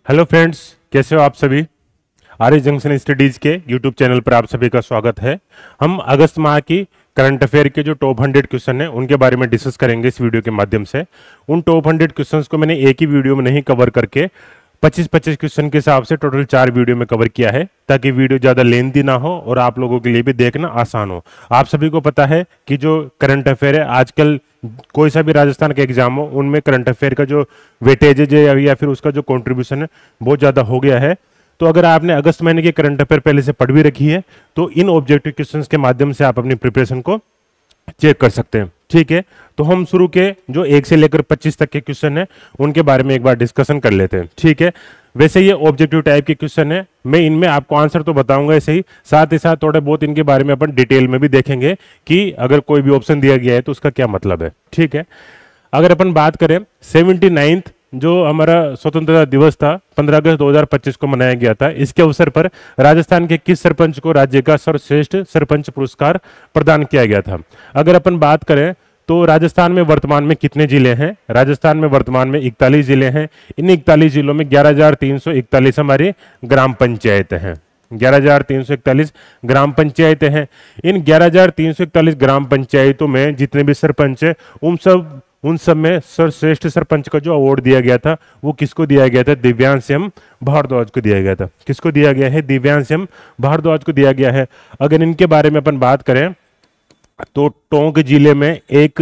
Hello friends, कैसे हो आप सभी। आर्य जंक्शन स्टडीज के यूट्यूब चैनल पर आप सभी का स्वागत है। हम अगस्त माह की करंट अफेयर के जो टॉप 100 क्वेश्चन है उनके बारे में डिस्कस करेंगे इस वीडियो के माध्यम से। उन टॉप 100 क्वेश्चंस को मैंने एक ही वीडियो में नहीं कवर करके 25-25 क्वेश्चन के हिसाब से टोटल 4 वीडियो में कवर किया है, ताकि वीडियो ज़्यादा लेंथी ना हो और आप लोगों के लिए भी देखना आसान हो। आप सभी को पता है कि जो करंट अफेयर है आजकल कोई सा भी राजस्थान का एग्जाम हो उनमें करंट अफेयर का जो वेटेज है या फिर उसका जो कंट्रीब्यूशन है बहुत ज़्यादा हो गया है। तो अगर आपने अगस्त महीने की करंट अफेयर पहले से पढ़ भी रखी है तो इन ऑब्जेक्टिव क्वेश्चंस के माध्यम से आप अपनी प्रिपरेशन को चेक कर सकते हैं। ठीक है, तो हम शुरू के जो 1 से लेकर 25 तक के क्वेश्चन है उनके बारे में एक बार डिस्कशन कर लेते हैं। ठीक है, वैसे ये ऑब्जेक्टिव टाइप के क्वेश्चन है, मैं इनमें आपको आंसर तो बताऊंगा ऐसे ही, साथ ही साथ थोड़े बहुत इनके बारे में अपन डिटेल में भी देखेंगे कि अगर कोई भी ऑप्शन दिया गया है तो उसका क्या मतलब है। ठीक है, अगर अपन बात करें 79th जो हमारा स्वतंत्रता दिवस था 15 अगस्त 2025 को मनाया गया था, इसके अवसर पर राजस्थान के किस सरपंच को राज्य का सर्वश्रेष्ठ सरपंच पुरस्कार प्रदान किया गया था। अगर अपन बात करें तो राजस्थान में वर्तमान में कितने जिले हैं। राजस्थान में वर्तमान में 41 जिले हैं। इन 41 जिलों में 11,341 हमारी ग्राम पंचायतें हैं। 11,341 ग्राम पंचायतें हैं। इन 11,341 ग्राम पंचायतों में जितने भी सरपंच हैं उन सब में सर्वश्रेष्ठ सरपंच का जो अवार्ड दिया गया था वो किसको दिया गया था? दिव्यांश एम भारद्वाज को दिया गया था। किसको दिया गया है? दिव्यांश एम भारद्वाज को दिया गया है। अगर इनके बारे में अपन बात करें तो टोंक जिले में एक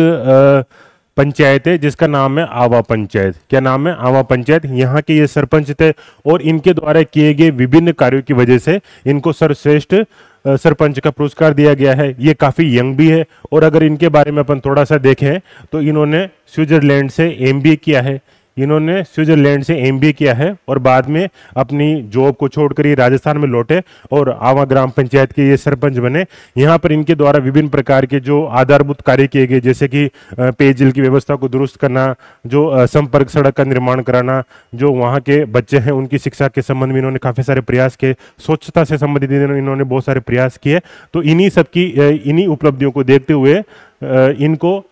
पंचायत है जिसका नाम है आवा पंचायत। क्या नाम है? आवा पंचायत। यहाँ के ये सरपंच थे और इनके द्वारा किए गए विभिन्न कार्यों की वजह से इनको सर्वश्रेष्ठ सरपंच का पुरस्कार दिया गया है। ये काफी यंग भी है और अगर इनके बारे में अपन थोड़ा सा देखें तो इन्होंने स्विट्जरलैंड से एमबीए किया है। इन्होंने स्विट्जरलैंड से एमबीए किया है और बाद में अपनी जॉब को छोड़कर ये राजस्थान में लौटे और आवा ग्राम पंचायत के ये सरपंच बने। यहाँ पर इनके द्वारा विभिन्न प्रकार के जो आधारभूत कार्य किए गए, जैसे कि पेयजल की व्यवस्था को दुरुस्त करना, जो संपर्क सड़क का निर्माण कराना, जो वहाँ के बच्चे हैं उनकी शिक्षा के संबंध में इन्होंने काफी सारे प्रयास किए, स्वच्छता से संबंधित इन्होंने बहुत सारे प्रयास किए। तो इन्हीं उपलब्धियों को देखते हुए इनको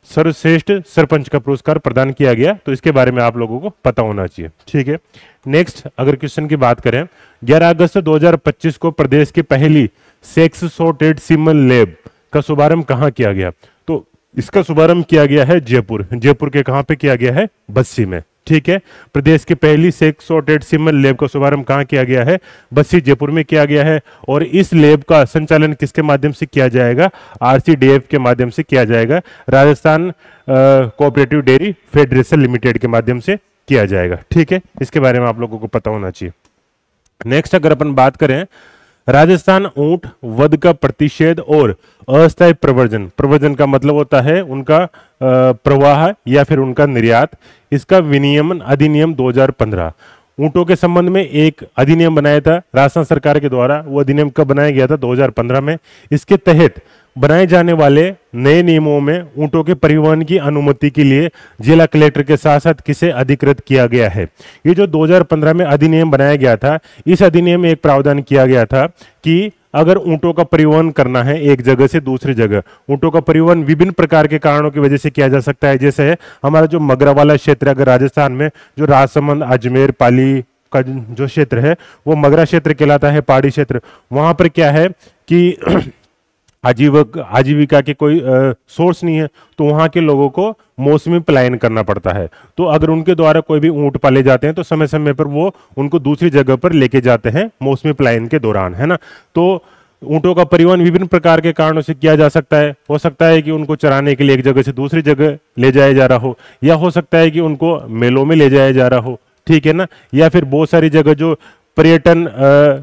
सर्वश्रेष्ठ सरपंच का पुरस्कार प्रदान किया गया। तो इसके बारे में आप लोगों को पता होना चाहिए। ठीक है, नेक्स्ट अगर क्वेश्चन की बात करें, 11 अगस्त 2025 को प्रदेश की पहली सेक्स सॉर्टेड सीमन लैब का शुभारंभ कहां किया गया? तो इसका शुभारंभ किया गया है जयपुर। जयपुर के कहां पे किया गया है? बस्सी में। ठीक है, प्रदेश की पहली सेक्स सॉर्टेड सीमन लैब का शुभारंभ कहां किया गया है? बस्सी जयपुर में किया गया है। और इस लैब का संचालन किसके माध्यम से किया जाएगा? आरसीडीएफ के माध्यम से किया जाएगा। Rajasthan cooperative dairy federation limited के माध्यम से किया जाएगा। ठीक है, इसके बारे में आप लोगों को पता होना चाहिए। नेक्स्ट अगर अपन बात करें, राजस्थान ऊंट वध का प्रतिषेध और अस्थायी प्रवर्जन, प्रवर्जन का मतलब होता है उनका प्रवाह या फिर उनका निर्यात, इसका विनियमन अधिनियम 2015। ऊंटों के संबंध में एक अधिनियम बनाया था राजस्थान सरकार के द्वारा। वो अधिनियम कब बनाया गया था? 2015 में। इसके तहत बनाए जाने वाले नए नियमों में ऊंटों के परिवहन की अनुमति के लिए जिला कलेक्टर के साथ साथ किसे अधिकृत किया गया है? ये जो 2015 में अधिनियम बनाया गया था, इस अधिनियम में एक प्रावधान किया गया था कि अगर ऊंटों का परिवहन करना है एक जगह से दूसरी जगह, ऊंटों का परिवहन विभिन्न प्रकार के कारणों की वजह से किया जा सकता है। जैसे हमारा जो मगरा वाला क्षेत्र, अगर राजस्थान में जो राजसमंद, अजमेर, पाली का जो क्षेत्र है वो मगरा क्षेत्र कहलाता है, पहाड़ी क्षेत्र। वहां पर क्या है कि आजीविका के कोई सोर्स नहीं है, तो वहां के लोगों को मौसमी पलायन करना पड़ता है। तो अगर उनके द्वारा कोई भी ऊंट पाले जाते हैं तो समय समय पर वो उनको दूसरी जगह पर लेके जाते हैं मौसमी पलायन के दौरान, है ना। तो ऊंटों का परिवहन विभिन्न प्रकार के कारणों से किया जा सकता है। हो सकता है कि उनको चराने के लिए एक जगह से दूसरी जगह ले जाया जा रहा हो, या हो सकता है कि उनको मेलों में ले जाया जा रहा हो, ठीक है ना, या फिर बहुत सारी जगह जो पर्यटन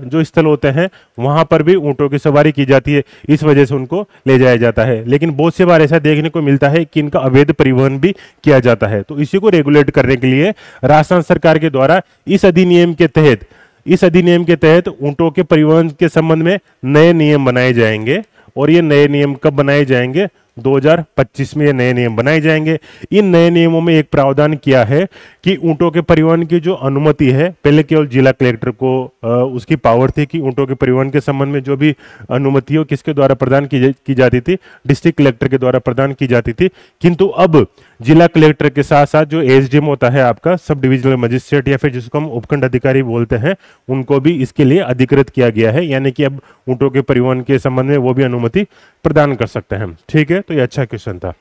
जो स्थल होते हैं वहां पर भी ऊंटों की सवारी की जाती है, इस वजह से उनको ले जाया जाता है। लेकिन बहुत से बार ऐसा देखने को मिलता है कि इनका अवैध परिवहन भी किया जाता है। तो इसी को रेगुलेट करने के लिए राजस्थान सरकार के द्वारा इस अधिनियम के तहत ऊंटों के परिवहन के संबंध में नए नियम बनाए जाएंगे। और ये नए नियम कब बनाए जाएंगे? 2025 में ये नए नियम बनाए जाएंगे। इन नए नियमों में एक प्रावधान किया है कि ऊंटों के परिवहन की जो अनुमति है, पहले केवल जिला कलेक्टर को उसकी पावर थी कि ऊंटों के परिवहन के संबंध में जो भी अनुमति हो किसके द्वारा प्रदान की जाती थी, डिस्ट्रिक्ट कलेक्टर के द्वारा प्रदान की जाती थी। किंतु अब जिला कलेक्टर के साथ साथ जो एसडीएम होता है आपका, सब डिविजनल मजिस्ट्रेट या फिर जिसको हम उपखंड अधिकारी बोलते हैं, उनको भी इसके लिए अधिकृत किया गया है, यानी कि अब ऊंटों के परिवहन के संबंध में वो भी अनुमति प्रदान कर सकते हैं। ठीक है, तो ये अच्छा क्वेश्चन था।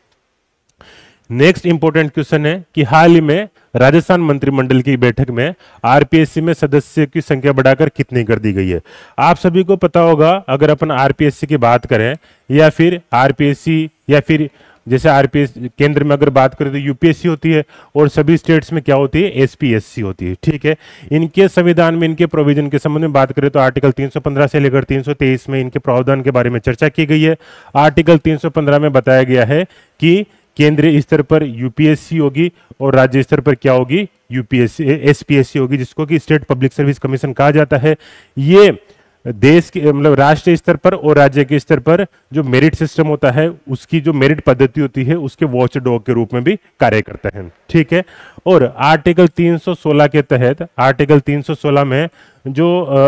नेक्स्ट इंपॉर्टेंट क्वेश्चन है कि हाल ही में राजस्थान मंत्रिमंडल की बैठक में आरपीएससी में सदस्य की संख्या बढ़ाकर कितनी कर दी गई है। आप सभी को पता होगा, अगर अपन आरपीएससी की बात करें या फिर आरपीएससी या फिर जैसे आरपीएस केंद्र में अगर बात करें तो यूपीएससी होती है और सभी स्टेट्स में क्या होती है, एसपीएससी होती है। ठीक है, इनके संविधान में इनके प्रोविजन के संबंध में बात करें तो आर्टिकल 315 से लेकर 323 में इनके प्रावधान के बारे में चर्चा की गई है। आर्टिकल 315 में बताया गया है कि केंद्रीय स्तर पर यूपीएससी होगी और राज्य स्तर पर क्या होगी, यूपीएससी एसपीएससी होगी, जिसको कि स्टेट पब्लिक सर्विस कमीशन कहा जाता है। ये देश के मतलब राष्ट्रीय स्तर पर और राज्य के स्तर पर जो मेरिट सिस्टम होता है, उसकी जो मेरिट पद्धति होती है, उसके वॉच डॉग के रूप में भी कार्य करते हैं। ठीक है, और आर्टिकल 316 के तहत, आर्टिकल 316 में जो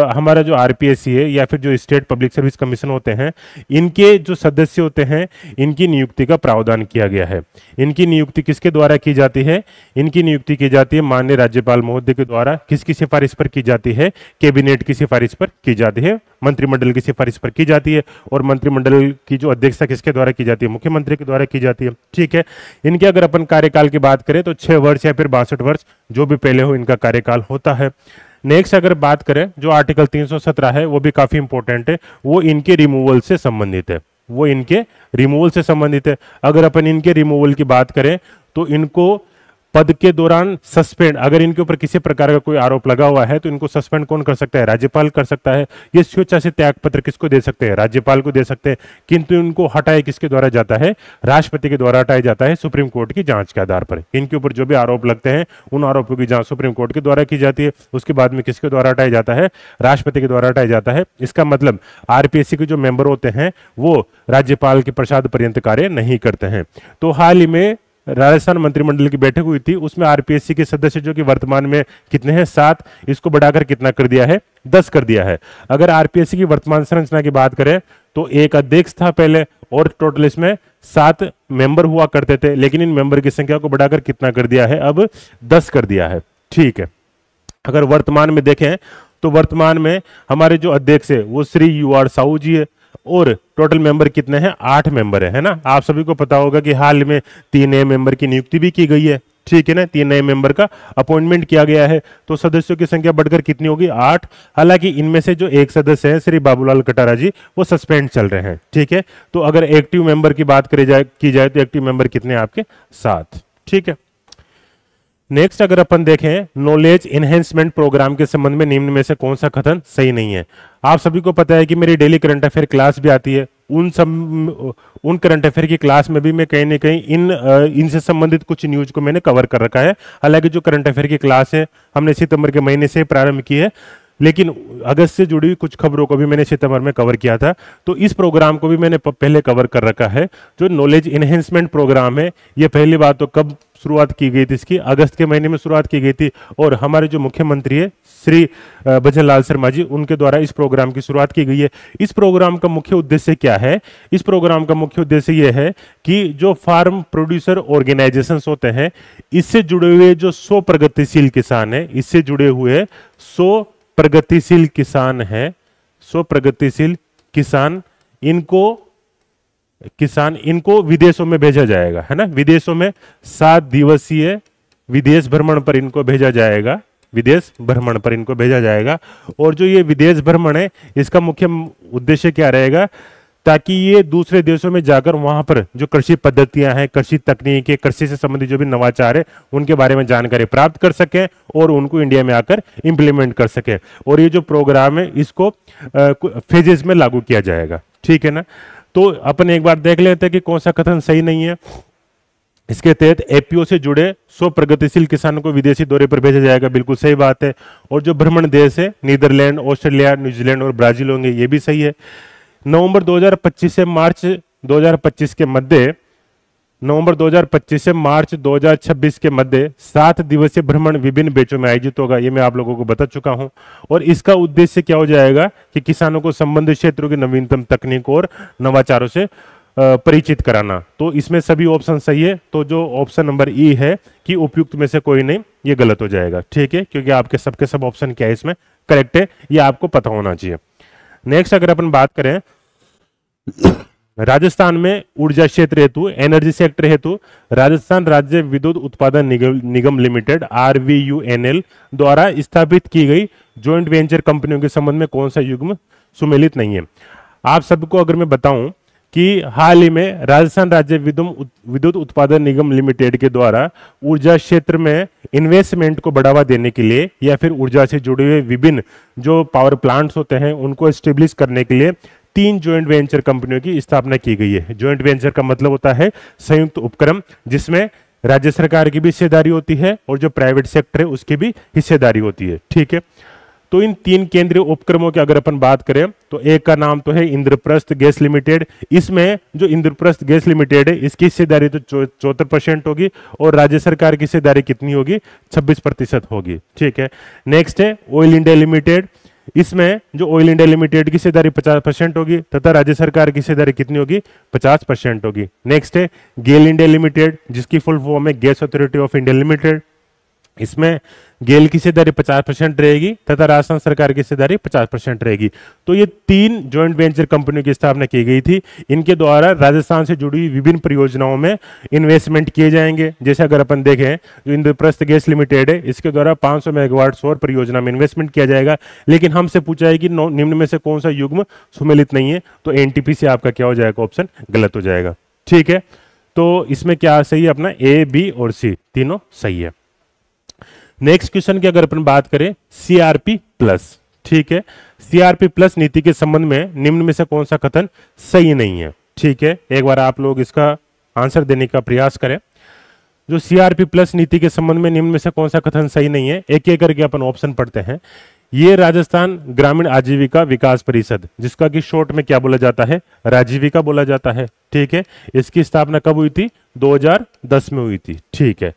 हमारा जो आरपीएससी है या फिर जो स्टेट पब्लिक सर्विस कमीशन होते हैं, इनके जो सदस्य होते हैं, इनकी नियुक्ति का प्रावधान किया गया है। इनकी नियुक्ति किसके द्वारा की जाती है, इनकी नियुक्ति की जाती है माननीय राज्यपाल महोदय के द्वारा। किसकी सिफारिश पर की जाती है, कैबिनेट की सिफारिश पर की जाती है, मंत्रिमंडल की सिफारिश पर की जाती है। और मंत्रिमंडल की जो अध्यक्षता किसके द्वारा की जाती है, मुख्यमंत्री के द्वारा की जाती है। ठीक है, इनके अगर अपन कार्यकाल की बात करें तो 6 वर्ष या फिर 62 वर्ष जो भी पहले हो इनका कार्यकाल होता है। नेक्स्ट अगर बात करें जो आर्टिकल 317 है, वो भी काफी इंपॉर्टेंट है, वो इनके रिमूवल से संबंधित है, वो इनके रिमूवल से संबंधित है। अगर अपन इनके रिमूवल की बात करें तो इनको पद के दौरान सस्पेंड, अगर इनके ऊपर किसी प्रकार का कोई आरोप लगा हुआ है तो इनको सस्पेंड कौन कर सकता है, राज्यपाल कर सकता है। ये स्वेच्छा से त्याग पत्र किसको दे सकते हैं, राज्यपाल को दे सकते हैं। किंतु इनको हटाया किसके द्वारा जाता है, राष्ट्रपति के द्वारा हटाया जाता है, सुप्रीम कोर्ट की जांच के आधार पर। इनके ऊपर जो भी आरोप लगते हैं उन आरोपों की जांच सुप्रीम कोर्ट के द्वारा की जाती है। उसके बाद में किसके द्वारा हटाया जाता है, राष्ट्रपति के द्वारा हटाया जाता है। इसका मतलब आरपीएससी के जो मेंबर होते हैं वो राज्यपाल के प्रसाद पर्यंत कार्य नहीं करते हैं। तो हाल ही में राजस्थान मंत्रिमंडल की बैठक हुई थी, उसमें आरपीएससी के सदस्य जो कि वर्तमान में कितने हैं, 7, इसको बढ़ाकर कितना कर दिया है, 10 कर दिया है। अगर आरपीएससी की वर्तमान संरचना की बात करें तो एक अध्यक्ष था पहले और टोटल इसमें 7 मेंबर हुआ करते थे, लेकिन इन मेंबर की संख्या को बढ़ाकर कितना कर दिया है, अब 10 कर दिया है। ठीक है, अगर वर्तमान में देखें तो वर्तमान में हमारे जो अध्यक्ष है वो श्री UR साहू जी है और टोटल मेंबर कितने हैं, 8 मेंबर है ना। आप सभी को पता होगा कि हाल में 3 नए मेंबर की नियुक्ति भी की गई है। ठीक है ना, 3 नए मेंबर का अपॉइंटमेंट किया गया है, तो सदस्यों की संख्या बढ़कर कितनी होगी, 8। हालांकि इनमें से जो एक सदस्य है श्री बाबूलाल कटारा जी, वो सस्पेंड चल रहे हैं। ठीक है, तो अगर एक्टिव मेंबर की बात की जाए तो एक्टिव मेंबर कितने आपके, 7। ठीक है, नेक्स्ट अगर अपन देखें नॉलेज एनहेंसमेंट प्रोग्राम के संबंध में निम्न में से कौन सा कथन सही नहीं है। आप सभी को पता है कि मेरी डेली करंट अफेयर क्लास भी आती है, उन करंट अफेयर की क्लास में भी मैं कहीं ना कहीं इनसे संबंधित कुछ न्यूज को मैंने कवर कर रखा है। हालांकि जो करंट अफेयर की क्लास है हमने सितंबर के महीने से प्रारंभ की है, लेकिन अगस्त से जुड़ी हुई कुछ खबरों को भी मैंने सितंबर में कवर किया था। तो इस प्रोग्राम को भी मैंने पहले कवर कर रखा है। जो नॉलेज एनहेंसमेंट प्रोग्राम है, ये पहली बात तो कब शुरुआत की गई थी इसकी, अगस्त के महीने में शुरुआत की गई थी। और हमारे जो मुख्यमंत्री है श्री भजन लाल शर्मा जी, उनके द्वारा इस प्रोग्राम की शुरुआत की गई है। इस प्रोग्राम का मुख्य उद्देश्य क्या है, इस प्रोग्राम का मुख्य उद्देश्य यह है कि जो फार्म प्रोड्यूसर ऑर्गेनाइजेशंस होते हैं, इससे जुड़े हुए जो 100 प्रगतिशील किसान है, इससे जुड़े हुए 100 प्रगतिशील किसान है, 100 प्रगतिशील किसान, इनको विदेशों में भेजा जाएगा, है ना। विदेशों में 7 दिवसीय विदेश भ्रमण पर इनको भेजा जाएगा, विदेश भ्रमण पर इनको भेजा जाएगा। और जो ये विदेश भ्रमण है, इसका मुख्य उद्देश्य क्या रहेगा, ताकि ये दूसरे देशों में जाकर वहां पर जो कृषि पद्धतियां हैं, कृषि तकनीक, कृषि से संबंधित जो भी नवाचार है, उनके बारे में जानकारी प्राप्त कर सकें और उनको इंडिया में आकर इंप्लीमेंट कर सकें। और ये जो प्रोग्राम है इसको फेजेस में लागू किया जाएगा। ठीक है ना, तो अपन एक बार देख लेते हैं कि कौन सा कथन सही नहीं है। इसके तहत एपीओ से जुड़े 100 प्रगतिशील किसानों को विदेशी दौरे पर भेजा जाएगा, बिल्कुल सही बात है। और जो भ्रमण देश है नीदरलैंड, ऑस्ट्रेलिया, न्यूजीलैंड और ब्राजील होंगे, ये भी सही है। नवंबर 2025 से मार्च 2025 के मध्य, नवंबर 2025 से मार्च 2026 के मध्य 7 दिवसीय भ्रमण विभिन्न बेचों में आयोजित होगा। ये मैं आप लोगों को बता चुका हूं। और इसका उद्देश्य क्या हो जाएगा कि किसानों को संबंधित क्षेत्रों की नवीनतम तकनीक और नवाचारों से परिचित कराना। तो इसमें सभी ऑप्शन सही है। तो जो ऑप्शन नंबर ई है कि उपयुक्त में से कोई नहीं, ये गलत हो जाएगा। ठीक है, क्योंकि आपके सबके सब ऑप्शन क्या है इसमें करेक्ट है, ये आपको पता होना चाहिए। नेक्स्ट अगर अपन बात करें, राजस्थान में ऊर्जा क्षेत्र हेतु, एनर्जी सेक्टर हेतु राजस्थान राज्य विद्युत उत्पादन निगम लिमिटेड RVUNL द्वारा स्थापित की गई जॉइंट वेंचर कंपनियों के संबंध में कौन सा युग्म सुमेलित नहीं है। आप सबको अगर मैं बताऊं कि हाल ही में राजस्थान राज्य विद्युत उत्पादन निगम लिमिटेड के द्वारा ऊर्जा क्षेत्र में इन्वेस्टमेंट को बढ़ावा देने के लिए या फिर ऊर्जा से जुड़े हुए विभिन्न जो पावर प्लांट्स होते हैं उनको एस्टेब्लिश करने के लिए 3 जॉइंट वेंचर कंपनियों की स्थापना की गई है। जॉइंट वेंचर का मतलब होता है संयुक्त उपक्रम, जिसमें राज्य सरकार की भी हिस्सेदारी होती है और जो प्राइवेट सेक्टर है उसकी भी हिस्सेदारी होती है। ठीक है, तो इन 3 केंद्रीय उपक्रमों की अगर अपन बात करें तो एक का नाम तो है इंद्रप्रस्थ गैस लिमिटेड। इसमें जो इंद्रप्रस्थ गैस लिमिटेड है इसकी हिस्सेदारी तो 74% होगी और राज्य सरकार की हिस्सेदारी कितनी होगी, 26% होगी। ठीक है, नेक्स्ट है ऑयल इंडिया लिमिटेड। इसमें जो ऑयल इंडिया लिमिटेड की हिस्सेदारी 50% होगी तथा राज्य सरकार की हिस्सेदारी कितनी होगी, 50% होगी। नेक्स्ट है गेल इंडिया लिमिटेड, जिसकी फुल फॉर्म है gas authority of India limited. इसमें गेल की हिस्सेदारी 50% रहेगी तथा राजस्थान सरकार की हिस्सेदारी 50% रहेगी। तो ये 3 जॉइंट वेंचर कंपनियों की स्थापना की गई थी। इनके द्वारा राजस्थान से जुड़ी हुई विभिन्न परियोजनाओं में इन्वेस्टमेंट किए जाएंगे। जैसे अगर अपन देखें, जो इंद्रप्रस्थ गैस लिमिटेड है इसके द्वारा 500 मेगावाट सौर परियोजना में इन्वेस्टमेंट किया जाएगा। लेकिन हमसे पूछा है कि निम्न में से कौन सा युग्म सुमेलित नहीं है, तो NTPC आपका क्या हो जाएगा, ऑप्शन गलत हो जाएगा। ठीक है, तो इसमें क्या सही है, अपना A, B और C तीनों सही है। नेक्स्ट क्वेश्चन की अगर अपन बात करें, CRP प्लस। ठीक है, CRP प्लस नीति के संबंध में निम्न में से कौन सा कथन सही नहीं है। ठीक है, एक बार आप लोग इसका आंसर देने का प्रयास करें। जो CRP प्लस नीति के संबंध में निम्न में से कौन सा कथन सही नहीं है, एक एक करके अपन ऑप्शन पढ़ते हैं। ये राजस्थान ग्रामीण आजीविका विकास परिषद, जिसका कि शॉर्ट में क्या बोला जाता है, राजीविका बोला जाता है। ठीक है, इसकी स्थापना कब हुई थी, 2010 में हुई थी। ठीक है,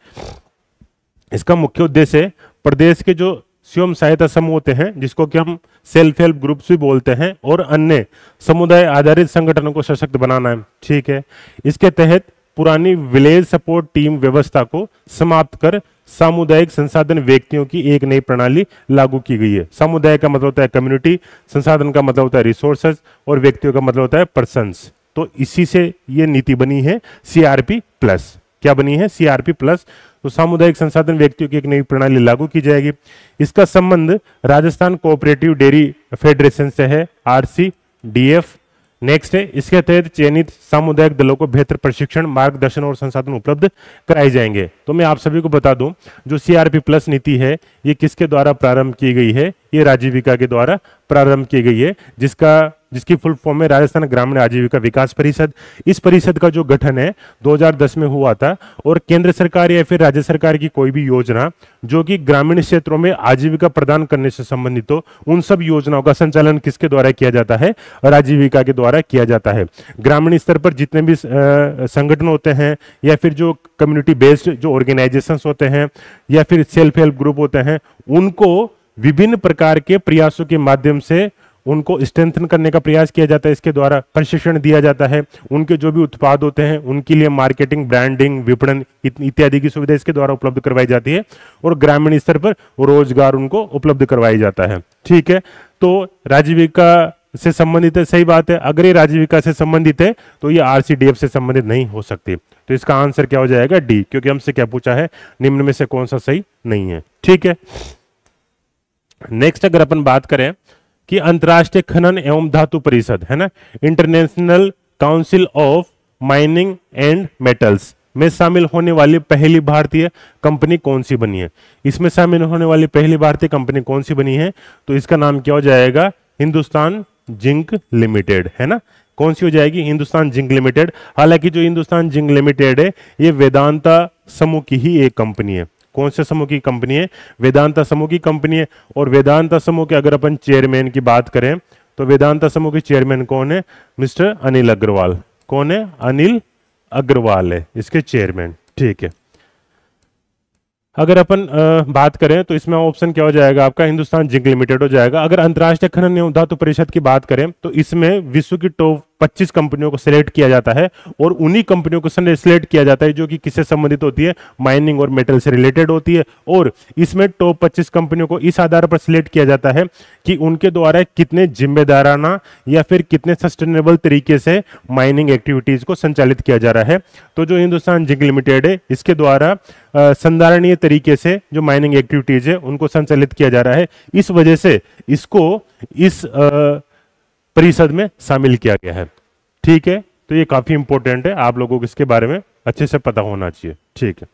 इसका मुख्य उद्देश्य प्रदेश के जो स्वयं सहायता समूह होते हैं, जिसको कि हम सेल्फ हेल्प ग्रुप्स भी बोलते हैं, और अन्य समुदाय आधारित संगठनों को सशक्त बनाना है। ठीक है, इसके तहत पुरानी विलेज सपोर्ट टीम व्यवस्था को समाप्त कर सामुदायिक संसाधन व्यक्तियों की एक नई प्रणाली लागू की गई है। समुदाय का मतलब होता है कम्युनिटी, संसाधन का मतलब होता है रिसोर्सेज, और व्यक्तियों का मतलब होता है पर्सन्स। तो इसी से ये नीति बनी है CRP प्लस। क्या बनी है, CRP प्लस। तो सामुदायिक संसाधन व्यक्तियों की एक नई प्रणाली लागू की जाएगी। इसका संबंध राजस्थान कोऑपरेटिव डेयरी फेडरेशन से है, RCDF। नेक्स्ट है, इसके तहत चयनित सामुदायिक दलों को बेहतर प्रशिक्षण, मार्गदर्शन और संसाधन उपलब्ध कराए जाएंगे। तो मैं आप सभी को बता दूं, जो CRP प्लस नीति है ये किसके द्वारा प्रारंभ की गई है, ये राजीविका के द्वारा प्रारंभ की गई है, जिसकी फुल फॉर्म है राजस्थान ग्रामीण आजीविका विकास परिषद। इस परिषद का जो गठन है 2010 में हुआ था, और केंद्र सरकार या फिर राज्य सरकार की कोई भी योजना जो कि ग्रामीण क्षेत्रों में आजीविका प्रदान करने से संबंधित हो, उन सब योजनाओं का संचालन किसके द्वारा किया जाता है, राजीविका के द्वारा किया जाता है। ग्रामीण स्तर पर जितने भी संगठन होते हैं या फिर जो कम्युनिटी बेस्ड जो ऑर्गेनाइजेशंस होते हैं या फिर सेल्फ हेल्प ग्रुप होते हैं, उनको विभिन्न प्रकार के प्रयासों के माध्यम से उनको स्ट्रेंथन करने का प्रयास किया जाता है। इसके द्वारा प्रशिक्षण दिया जाता है, उनके जो भी उत्पाद होते हैं उनके लिए मार्केटिंग, ब्रांडिंग, विपणन इत्यादि की सुविधा इसके द्वारा उपलब्ध करवाई जाती है, और ग्रामीण स्तर पर रोजगार उनको उपलब्ध करवाई जाता है। ठीक है, तो राजीविका से संबंधित है, सही बात है। अगर ये राजीविका से संबंधित है तो ये RCDF से संबंधित नहीं हो सकती। तो इसका आंसर क्या हो जाएगा, D, क्योंकि हमसे क्या पूछा है, निम्न में से कौन सा सही नहीं है। ठीक है, नेक्स्ट अगर अपन बात करें कि अंतर्राष्ट्रीय खनन एवं धातु परिषद है ना, international council of mining and metals में शामिल होने वाली पहली भारतीय कंपनी कौन सी बनी है। इसमें शामिल होने वाली पहली भारतीय कंपनी कौन सी बनी है, तो इसका नाम क्या हो जाएगा, हिंदुस्तान जिंक लिमिटेड, है ना। कौन सी हो जाएगी, हिंदुस्तान जिंक लिमिटेड। हालांकि जो हिंदुस्तान जिंक लिमिटेड है ये वेदांता समूह की ही एक कंपनी है। कौन से समूह की कंपनी है, वेदांता समूह की कंपनी है। और वेदांता समूह के अगर अपन चेयरमैन की बात करें तो वेदांता समूह के चेयरमैन कौन है, मिस्टर अनिल अग्रवाल। कौन है? अनिल अग्रवाल है इसके चेयरमैन। ठीक है, अगर अपन बात करें तो इसमें ऑप्शन क्या हो जाएगा आपका? हिंदुस्तान जिंक लिमिटेड हो जाएगा। अगर अंतर्राष्ट्रीय खनन एवं धातु परिषद की बात करें तो इसमें विश्व की टॉप 25 कंपनियों को सिलेक्ट किया जाता है और उन्हीं कंपनियों को सिलेक्ट किया जाता है जो कि किससे संबंधित होती है? माइनिंग और मेटल से रिलेटेड होती है। और इसमें टॉप 25 कंपनियों को इस आधार पर सिलेक्ट किया जाता है कि उनके द्वारा कितने जिम्मेदाराना या फिर कितने सस्टेनेबल तरीके से माइनिंग एक्टिविटीज को संचालित किया जा रहा है। तो जो हिंदुस्तान जिंक लिमिटेड है इसके द्वारा संधारणीय तरीके से जो माइनिंग एक्टिविटीज है उनको संचालित किया जा रहा है। इस वजह से इसको इस परिषद में शामिल किया गया है। ठीक है, तो ये काफी इंपॉर्टेंट है, आप लोगों को इसके बारे में अच्छे से पता होना चाहिए। ठीक है,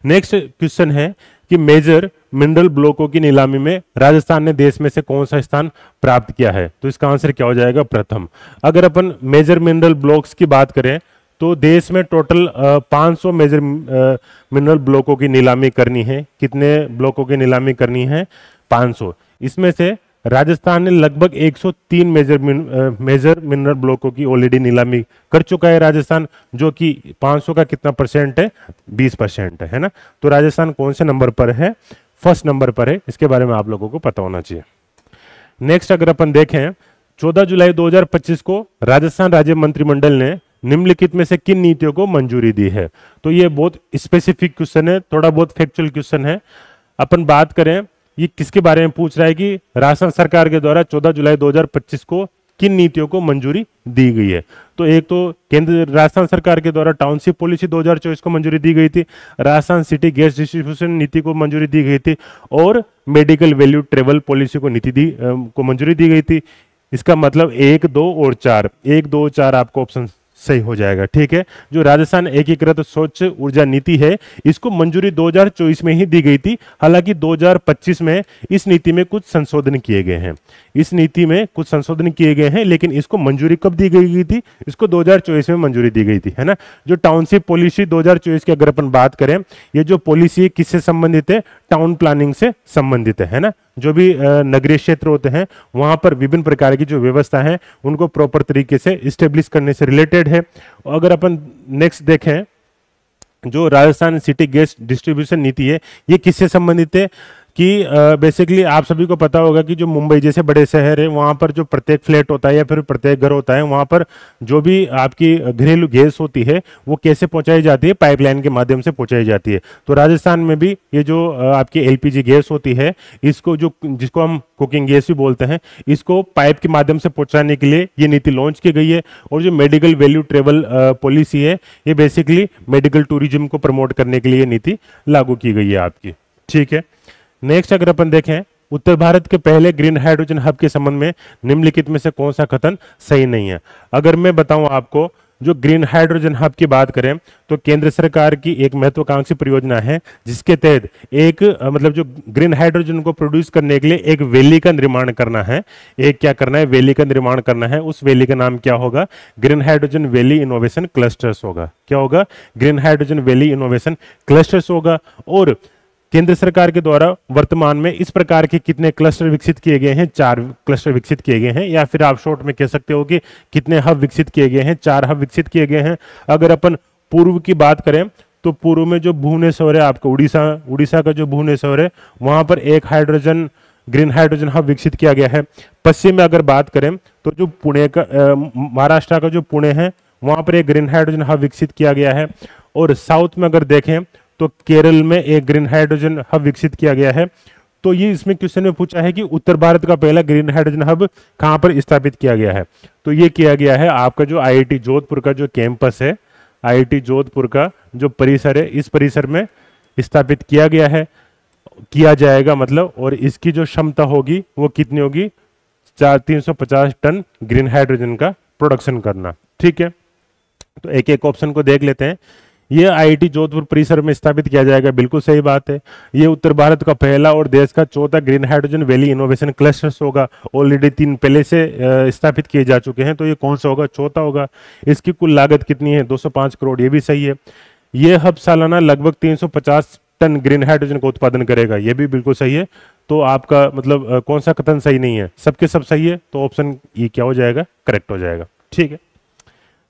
नेक्स्ट क्वेश्चन है कि मेजर मिनरल ब्लॉकों की नीलामी में राजस्थान ने देश में से कौन सा स्थान प्राप्त किया है? तो इसका आंसर क्या हो जाएगा? प्रथम। अगर अपन मेजर मिनरल ब्लॉक्स की बात करें तो देश में टोटल 500 मेजर मिनरल ब्लॉकों की नीलामी करनी है। कितने ब्लॉकों की नीलामी करनी है? 500। इसमें से राजस्थान ने लगभग 103 मेजर मिनरल ब्लॉकों की ऑलरेडी नीलामी कर चुका है राजस्थान, जो कि 500 का कितना परसेंट है? 20% है ना। तो राजस्थान कौन से नंबर पर है? फर्स्ट नंबर पर है। इसके बारे में आप लोगों को पता होना चाहिए। नेक्स्ट अगर अपन देखें 14 जुलाई 2025 को राजस्थान राज्य मंत्रिमंडल ने निम्नलिखित में से किन नीतियों को मंजूरी दी है? तो ये बहुत स्पेसिफिक क्वेश्चन है, थोड़ा बहुत फैक्चुअल क्वेश्चन है। अपन बात करें ये किसके बारे में पूछ रहा है कि राजस्थान सरकार के द्वारा 14 जुलाई 2025 को किन नीतियों को मंजूरी दी गई है? तो एक तो केंद्र राजस्थान सरकार के द्वारा टाउनशिप पॉलिसी 2024 को मंजूरी दी गई थी, राजस्थान सिटी गैस डिस्ट्रीब्यूशन नीति को मंजूरी दी गई थी और मेडिकल वैल्यू ट्रेवल पॉलिसी को को मंजूरी दी गई थी। इसका मतलब 1, 2 और 4, 1, 2, 4 आपको ऑप्शन सही हो जाएगा। ठीक है, जो राजस्थान एकीकृत स्वच्छ ऊर्जा नीति है इसको मंजूरी 2024 में ही दी गई थी। हालांकि 2025 में इस नीति में कुछ संशोधन किए गए हैं, इस नीति में कुछ संशोधन किए गए हैं, लेकिन इसको मंजूरी कब दी गई थी? इसको 2024 में मंजूरी दी गई थी, है ना। जो टाउनशिप पॉलिसी 2024 की अगर अपन बात करें, ये जो पॉलिसी किससे संबंधित है? टाउन प्लानिंग से संबंधित है ना। जो भी नगरीय क्षेत्र होते हैं वहां पर विभिन्न प्रकार की जो व्यवस्था है उनको प्रॉपर तरीके से इस्टेब्लिश करने से रिलेटेड है। अगर अपन नेक्स्ट देखें जो राजस्थान सिटी गैस डिस्ट्रीब्यूशन नीति है ये किससे संबंधित है? कि बेसिकली आप सभी को पता होगा कि जो मुंबई जैसे बड़े शहर है वहां पर जो प्रत्येक फ्लैट होता है या फिर प्रत्येक घर होता है वहां पर जो भी आपकी घरेलू गैस होती है वो कैसे पहुंचाई जाती है? पाइपलाइन के माध्यम से पहुंचाई जाती है। तो राजस्थान में भी ये जो आपकी एलपीजी गैस होती है इसको जिसको हम कुकिंग गैस भी बोलते हैं इसको पाइप के माध्यम से पहुंचाने के लिए ये नीति लॉन्च की गई है। और जो मेडिकल वैल्यू ट्रेवल पॉलिसी है ये बेसिकली मेडिकल टूरिज्म को प्रमोट करने के लिए नीति लागू की गई है आपकी। ठीक है, नेक्स्ट अगर अपन देखें उत्तर भारत के पहले ग्रीन हाइड्रोजन हब के संबंध में निम्नलिखित में से कौन सा कथन सही नहीं है? अगर मैं बताऊं आपको जो ग्रीन हाइड्रोजन हब की बात करें तो केंद्र सरकार की एक महत्वाकांक्षी परियोजना है जिसके तहत एक मतलब जो ग्रीन हाइड्रोजन को प्रोड्यूस करने के लिए एक वैली का निर्माण करना है। एक क्या करना है? वैली का निर्माण करना है। उस वैली का नाम क्या होगा? Green hydrogen valley innovation clusters होगा। क्या होगा? Green hydrogen valley innovation clusters होगा। और केंद्र सरकार के द्वारा वर्तमान में इस प्रकार के कितने क्लस्टर विकसित किए गए हैं? 4 क्लस्टर विकसित किए गए हैं, या फिर आप शॉर्ट में कह सकते हो कि कितने हब विकसित किए गए हैं? 4 हब विकसित किए गए हैं। अगर अपन पूर्व की बात करें तो पूर्व में जो भुवनेश्वर है आपका उड़ीसा का जो भुवनेश्वर है वहां पर एक ग्रीन हाइड्रोजन हब विकसित किया गया है। पश्चिम में अगर बात करें तो जो पुणे का महाराष्ट्र का जो पुणे है वहां पर एक ग्रीन हाइड्रोजन हब विकसित किया गया है। और साउथ में अगर देखें तो केरल में एक ग्रीन हाइड्रोजन हब विकसित किया गया है। तो ये इसमें क्वेश्चन में पूछा है कि उत्तर भारत का पहला ग्रीन हाइड्रोजन हब कहां पर स्थापित किया गया है? तो ये किया गया है आपका जो आईआईटी जोधपुर का जो कैंपस है, आईआईटी जोधपुर का जो परिसर है इस परिसर में स्थापित किया गया है, किया जाएगा मतलब। और इसकी जो क्षमता होगी वो कितनी होगी? 350 टन ग्रीन हाइड्रोजन का प्रोडक्शन करना। ठीक है, तो एक एक ऑप्शन को देख लेते हैं। ये आईआईटी जोधपुर परिसर में स्थापित किया जाएगा, बिल्कुल सही बात है। ये उत्तर भारत का पहला और देश का चौथा green hydrogen valley innovation clusters होगा। ऑलरेडी 3 पहले से स्थापित किए जा चुके हैं, तो ये कौन सा होगा? चौथा होगा। इसकी कुल लागत कितनी है? 205 करोड़, ये भी सही है। ये हब सालाना लगभग 350 टन ग्रीन हाइड्रोजन का उत्पादन करेगा, ये भी बिल्कुल सही है। तो आपका मतलब कौन सा कथन सही नहीं है? सबके सब सही है, तो ऑप्शन ये क्या हो जाएगा? करेक्ट हो जाएगा। ठीक है,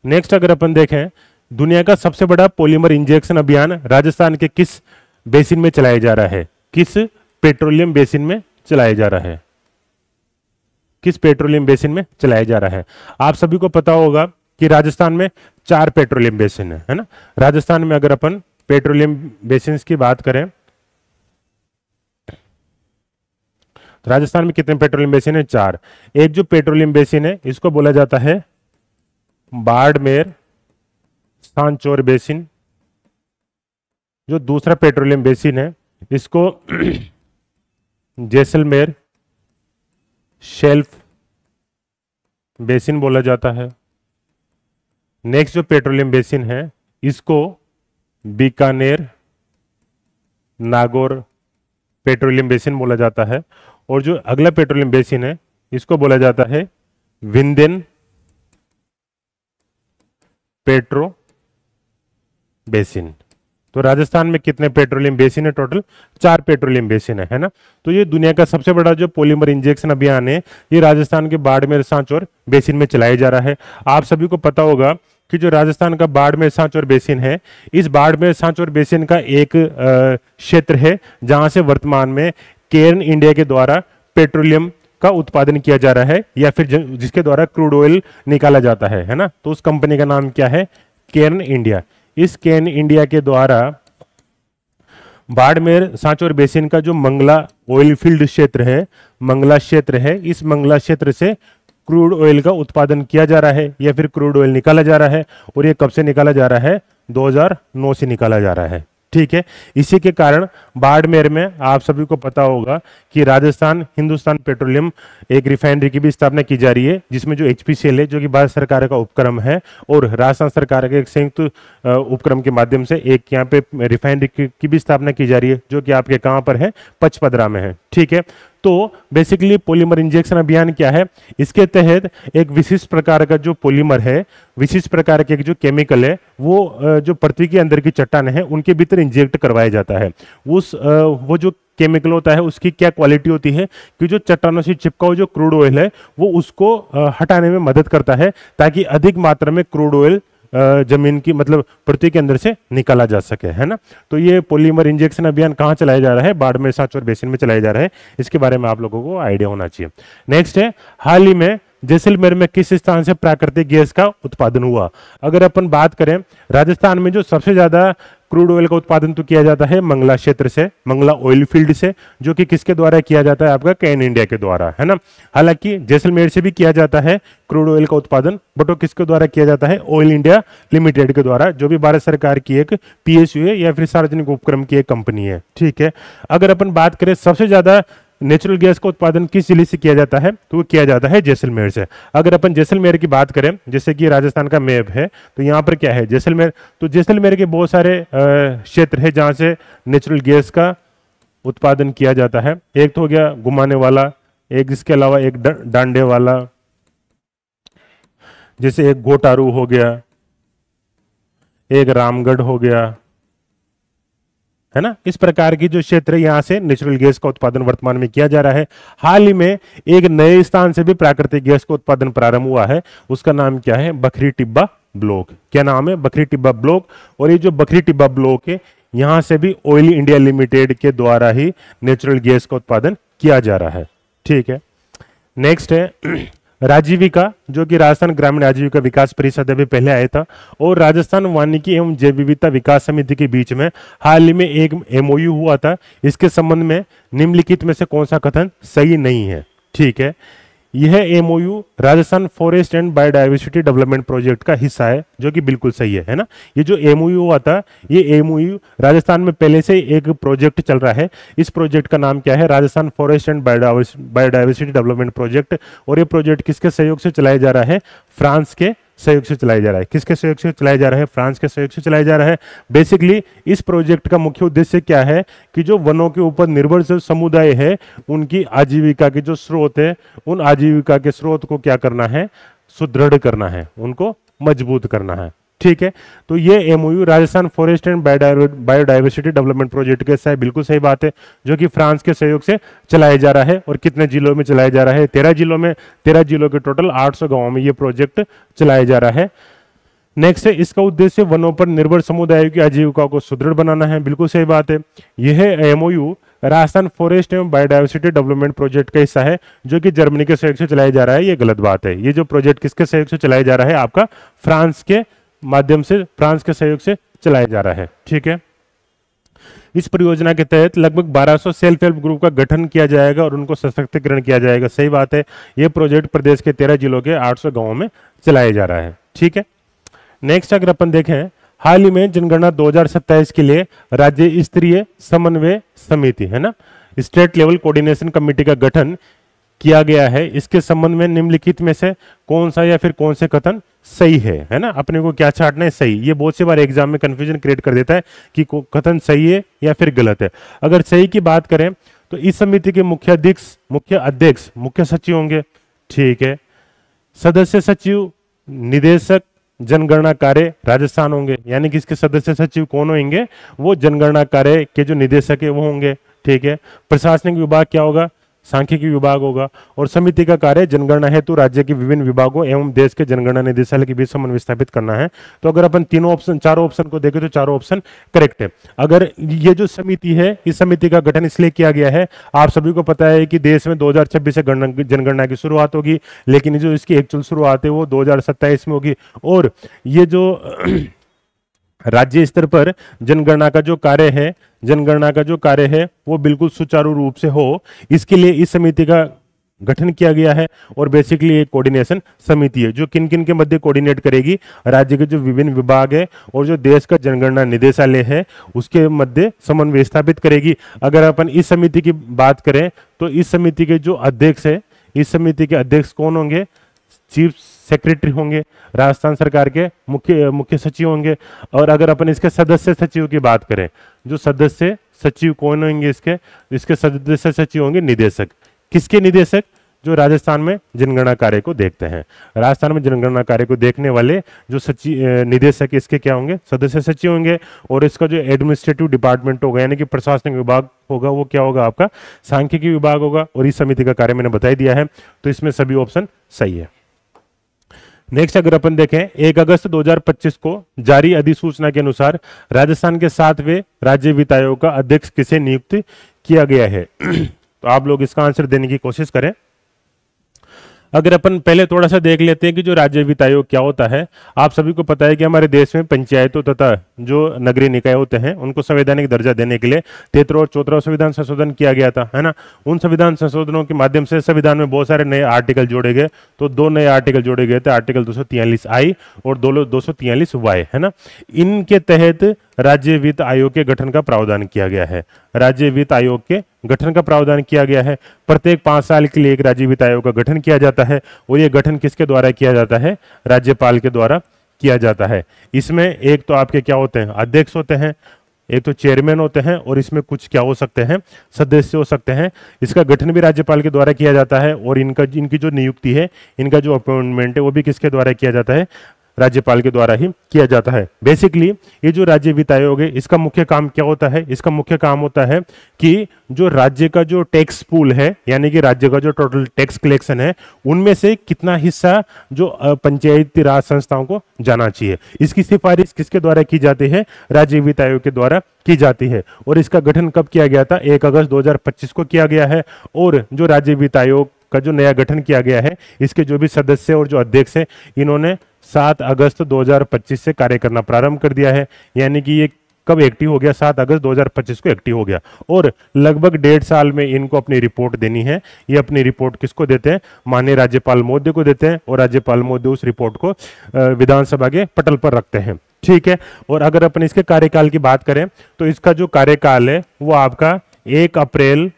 नेक्स्ट अगर अपन देखें, दुनिया का सबसे बड़ा पॉलीमर इंजेक्शन अभियान राजस्थान के किस बेसिन में चलाया जा रहा है? किस पेट्रोलियम बेसिन में चलाया जा रहा है? किस पेट्रोलियम बेसिन में चलाया जा रहा है? आप सभी को पता होगा कि राजस्थान में 4 पेट्रोलियम बेसिन है ना। राजस्थान में अगर अपन पेट्रोलियम बेसिन की बात करें, तो राजस्थान में कितने पेट्रोलियम बेसिन है? 4। एक जो पेट्रोलियम बेसिन है इसको बोला जाता है बाड़मेर सांचौर बेसिन। जो दूसरा पेट्रोलियम बेसिन है इसको जैसलमेर शेल्फ बेसिन बोला जाता है। नेक्स्ट जो पेट्रोलियम बेसिन है इसको बीकानेर नागौर पेट्रोलियम बेसिन बोला जाता है। और जो अगला पेट्रोलियम बेसिन है इसको बोला जाता है विंध्यन पेट्रो बेसिन। तो राजस्थान में कितने पेट्रोलियम बेसिन है? टोटल 4 पेट्रोलियम बेसिन है ना। तो ये दुनिया का सबसे बड़ा जो पॉलीमर इंजेक्शन अभियान है ये राजस्थान के बाड़मेर सांचौर बेसिन में चलाया जा रहा है। आप सभी को पता होगा कि जो राजस्थान का बाड़मेर सांचौर बेसिन है, इस बाड़मेर सांचौर बेसिन का एक क्षेत्र है जहां से वर्तमान में केर्न इंडिया के द्वारा पेट्रोलियम का उत्पादन किया जा रहा है, या फिर जिसके द्वारा क्रूड ऑयल निकाला जाता है ना। तो उस कंपनी का नाम क्या है? Cairn India. इस केर्न इंडिया के द्वारा बाड़मेर सांचौर बेसिन का जो मंगला ऑयल फील्ड क्षेत्र है, मंगला क्षेत्र है, इस मंगला क्षेत्र से क्रूड ऑयल का उत्पादन किया जा रहा है या फिर क्रूड ऑयल निकाला जा रहा है। और ये कब से निकाला जा रहा है? 2009 से निकाला जा रहा है। ठीक है। इसी के कारण बाड़मेर में आप सभी को पता होगा कि राजस्थान हिंदुस्तान पेट्रोलियम एक रिफाइनरी की भी स्थापना की जा रही है, जिसमें जो HPCL है जो कि भारत सरकार का उपक्रम है और राजस्थान सरकार के एक संयुक्त उपक्रम के माध्यम से एक यहाँ पे रिफाइनरी की भी स्थापना की जा रही है, जो कि आपके कहाँ पर है? पचपदरा में है। ठीक है। तो बेसिकली पॉलीमर इंजेक्शन अभियान क्या है? इसके तहत एक विशिष्ट प्रकार का जो पॉलीमर है, विशिष्ट प्रकार के जो केमिकल है, वो जो पृथ्वी के अंदर की चट्टान है उनके भीतर इंजेक्ट करवाया जाता है। वो जो केमिकल होता है उसकी क्या क्वालिटी होती है कि जो चट्टानों से चिपका हुआ जो क्रूड ऑयल है वो उसको हटाने में मदद करता है, ताकि अधिक मात्रा में क्रूड ऑयल जमीन की मतलब पृथ्वी के अंदर से निकाला जा सके, है ना। तो ये पॉलीमर इंजेक्शन अभियान कहाँ चलाया जा रहा है? बाड़मेर सांचौर बेसिन में चलाया जा रहा है। इसके बारे में आप लोगों को आइडिया होना चाहिए। नेक्स्ट है, हाल ही में जैसलमेर में किस स्थान से प्राकृतिक गैस का उत्पादन हुआ? अगर अपन बात करें, राजस्थान में जो सबसे ज्यादा क्रूड ऑयल का उत्पादन तो किया जाता है मंगला क्षेत्र से, मंगला ऑयल फील्ड से, जो कि किसके द्वारा किया जाता है? आपका केर्न इंडिया के द्वारा, है ना। हालांकि जैसलमेर से भी किया जाता है क्रूड ऑयल का उत्पादन, बट वो किसके द्वारा किया जाता है? ऑयल इंडिया लिमिटेड के द्वारा, जो भी भारत सरकार की एक PSU है या फिर सार्वजनिक उपक्रम की एक कंपनी है। ठीक है। अगर अपन बात करें सबसे ज्यादा नेचुरल गैस का उत्पादन किस जिले से किया जाता है? तो वो किया जाता है जैसलमेर से। अगर अपन जैसलमेर की बात करें, जैसे कि राजस्थान का मैप है, तो यहाँ पर क्या है? जैसलमेर। तो जैसलमेर के बहुत सारे क्षेत्र है जहाँ से नेचुरल गैस का उत्पादन किया जाता है। एक तो हो गया घुमाने वाला, एक इसके अलावा एक डांडे वाला, जैसे एक घोटारू हो गया, एक रामगढ़ हो गया, है ना। इस प्रकार की जो क्षेत्र है यहाँ से नेचुरल गैस का उत्पादन वर्तमान में किया जा रहा है। हाल ही में एक नए स्थान से भी प्राकृतिक गैस का उत्पादन प्रारंभ हुआ है, उसका नाम क्या है? बखरी टिब्बा ब्लॉक। क्या नाम है? बखरी टिब्बा ब्लॉक। और ये जो बखरी टिब्बा ब्लॉक है, यहाँ से भी ऑयल इंडिया लिमिटेड के द्वारा ही नेचुरल गैस का उत्पादन किया जा रहा है। ठीक है। नेक्स्ट है राजीविका, जो कि राजस्थान ग्रामीण आजीविका विकास परिषद अभी पहले आया था, और राजस्थान वानिकी एवं जैव विविधता विकास समिति के बीच में हाल ही में एक MOU हुआ था। इसके संबंध में निम्नलिखित में से कौन सा कथन सही नहीं है? ठीक है। यह MOU Rajasthan forest and biodiversity development project का हिस्सा है, जो कि बिल्कुल सही है ना। ये जो MOU हुआ था, ये MOU राजस्थान में पहले से एक प्रोजेक्ट चल रहा है। इस प्रोजेक्ट का नाम क्या है? Rajasthan forest and biodiversity development project. और ये प्रोजेक्ट किसके सहयोग से चलाया जा रहा है? फ्रांस के सहयोग से चलाया जा रहा है। किसके सहयोग से चलाया जा रहा है? फ्रांस के सहयोग से चलाया जा रहा है। बेसिकली इस प्रोजेक्ट का मुख्य उद्देश्य क्या है कि जो वनों के ऊपर निर्भर जो समुदाय है, उनकी आजीविका के जो स्रोत है, उन आजीविका के स्रोत को क्या करना है? सुदृढ़ करना है, उनको मजबूत करना है। ठीक है। तो ये MOU Rajasthan forest and biodiversity development project के साथ बिल्कुल सही बात है, जो कि फ्रांस के सहयोग से चलाया जा रहा है। और कितने जिलों में चलाया जा रहा है? 13 जिलों में। 13 जिलों के टोटल 800 गांवों में ये प्रोजेक्ट चलाया जा रहा है। नेक्स्ट है, इसका उद्देश्य वनों पर निर्भर समुदायों की आजीविका को सुदृढ़ बनाना है। बिल्कुल सही बात है। यह एमओयू राजस्थान फॉरेस्ट एवं बायोडायवर्सिटी डेवलपमेंट प्रोजेक्ट का हिस्सा है, जो कि जर्मनी के सहयोग से चलाया जा रहा है। ये गलत बात है। ये जो प्रोजेक्ट किसके सहयोग से चलाया जा रहा है? आपका फ्रांस के माध्यम से, फ्रांस के सहयोग से चलाया जा रहा है। ठीक है। इस परियोजना के तहत लगभग 1200 सेल्फ हेल्प ग्रुप का गठन किया जाएगा और उनको सशक्तिकरण किया जाएगा। सही बात है। यह प्रोजेक्ट प्रदेश के 13 जिलों के 800 गांवों में चलाया जा रहा है। ठीक है। नेक्स्ट अगर अपन देखें, हाल ही में जनगणना 2027 के लिए राज्य स्तरीय समन्वय समिति, है ना, स्टेट लेवल कोऑर्डिनेशन कमेटी का गठन किया गया है। इसके संबंध में निम्नलिखित में से कौन सा या फिर कौन से कथन सही है ना? अपने को क्या छांटना है? सही। ये बहुत सी बार एग्जाम में कंफ्यूजन क्रिएट कर देता है कि कथन सही है या फिर गलत है। अगर सही की बात करें तो इस समिति के मुख्य अध्यक्ष मुख्य सचिव होंगे। ठीक है। सदस्य सचिव, निदेशक जनगणना कार्य राजस्थान होंगे, यानी कि इसके सदस्य सचिव कौन होंगे? वो जनगणना कार्य के जो निदेशक है वो होंगे। ठीक है। प्रशासनिक विभाग क्या होगा? सांख्यिकी विभाग होगा। और समिति का कार्य जनगणना हेतु राज्य के विभिन्न विभागों एवं देश के जनगणना निदेशालय के बीच समन्वय स्थापित करना है। तो अगर अपन चारों ऑप्शन को देखें तो चारों ऑप्शन करेक्ट है। अगर ये जो समिति है, इस समिति का गठन इसलिए किया गया है, आप सभी को पता है कि देश में 2026 से जनगणना की शुरुआत होगी, लेकिन जो इसकी एक्चुअल शुरुआत है वो 2027 में होगी। और ये जो राज्य स्तर पर जनगणना का जो कार्य है वो बिल्कुल सुचारू रूप से हो, इसके लिए इस समिति का गठन किया गया है। और बेसिकली एक कोऑर्डिनेशन समिति है जो किन किन के मध्य कोऑर्डिनेट करेगी? राज्य के जो विभिन्न विभाग है और जो देश का जनगणना निदेशालय है उसके मध्य समन्वय स्थापित करेगी। अगर अपन इस समिति की बात करें तो इस समिति के जो अध्यक्ष है, इस समिति के अध्यक्ष कौन होंगे? चीफ सेक्रेटरी होंगे, राजस्थान सरकार के मुख्य सचिव होंगे। और अगर अपन इसके सदस्य सचिव की बात करें, जो सदस्य सचिव कौन होंगे? इसके सदस्य सचिव होंगे निदेशक। किसके निदेशक? जो राजस्थान में जनगणना कार्य को देखते हैं। राजस्थान में जनगणना कार्य को देखने वाले जो निदेशक इसके क्या होंगे? सदस्य सचिव होंगे। और इसका जो एडमिनिस्ट्रेटिव डिपार्टमेंट होगा, यानी कि प्रशासनिक विभाग होगा, वो क्या होगा? आपका सांख्यिकी विभाग होगा। और इस समिति का कार्य मैंने बता दिया है, तो इसमें सभी ऑप्शन सही है। नेक्स्ट अगर अपन देखें, 1 अगस्त 2025 को जारी अधिसूचना के अनुसार राजस्थान के 7वें राज्य वित्त आयोग का अध्यक्ष किसे नियुक्त किया गया है? तो आप लोग इसका आंसर देने की कोशिश करें। अगर अपन पहले थोड़ा सा देख लेते हैं कि जो राज्य वित्त आयोग क्या होता है। आप सभी को पता है कि हमारे देश में पंचायतों तथा जो नगरीय निकाय होते हैं उनको संवैधानिक दर्जा देने के लिए 13वां और 14वां संविधान संशोधन किया गया था, है ना। उन संविधान संशोधनों के माध्यम से संविधान में बहुत सारे नए आर्टिकल जोड़े गए। तो 2 नए आर्टिकल जोड़े गए थे, आर्टिकल 243I और 243Y, है ना। इनके तहत राज्य वित्त आयोग के गठन का प्रावधान किया गया है। राज्य वित्त आयोग के गठन का प्रावधान किया गया है। प्रत्येक 5 साल के लिए एक राज्य वित्त आयोग का गठन किया जाता है। और यह गठन किसके द्वारा किया जाता है? राज्यपाल के द्वारा किया जाता है। इसमें एक तो आपके क्या होते हैं? अध्यक्ष होते हैं, एक तो चेयरमैन होते हैं, और इसमें कुछ क्या हो सकते हैं? सदस्य हो सकते हैं। इसका गठन भी राज्यपाल के द्वारा किया जाता है। और इनकी जो नियुक्ति है, इनका जो अपॉइंटमेंट है, वो भी किसके द्वारा किया जाता है? राज्यपाल के द्वारा ही किया जाता है। बेसिकली ये जो राज्य वित्त आयोग है, इसका मुख्य काम क्या होता है? इसका मुख्य काम होता है कि जो राज्य का जो टैक्स पूल है, यानी कि राज्य का जो टोटल टैक्स कलेक्शन है, उनमें से कितना हिस्सा जो पंचायती राज संस्थाओं को जाना चाहिए, इसकी सिफारिश किसके द्वारा की जाती है? राज्य वित्त आयोग के द्वारा की जाती है। और इसका गठन कब किया गया था? 1 अगस्त 2025 को किया गया है। और जो राज्य वित्त आयोग का जो नया गठन किया गया है, इसके जो भी सदस्य और जो अध्यक्ष हैं, इन्होंने 7 अगस्त 2025 से कार्य करना प्रारंभ कर दिया है। यानी कि ये कब एक्टिव हो गया? 7 अगस्त 2025 को एक्टिव हो गया। और लगभग 1.5 साल में इनको अपनी रिपोर्ट देनी है। ये अपनी रिपोर्ट किसको देते हैं? माननीय राज्यपाल महोदय को देते हैं। और राज्यपाल महोदय उस रिपोर्ट को विधानसभा के पटल पर रखते हैं। ठीक है। और अगर अपन इसके कार्यकाल की बात करें तो इसका जो कार्यकाल है वो आपका 1 अप्रैल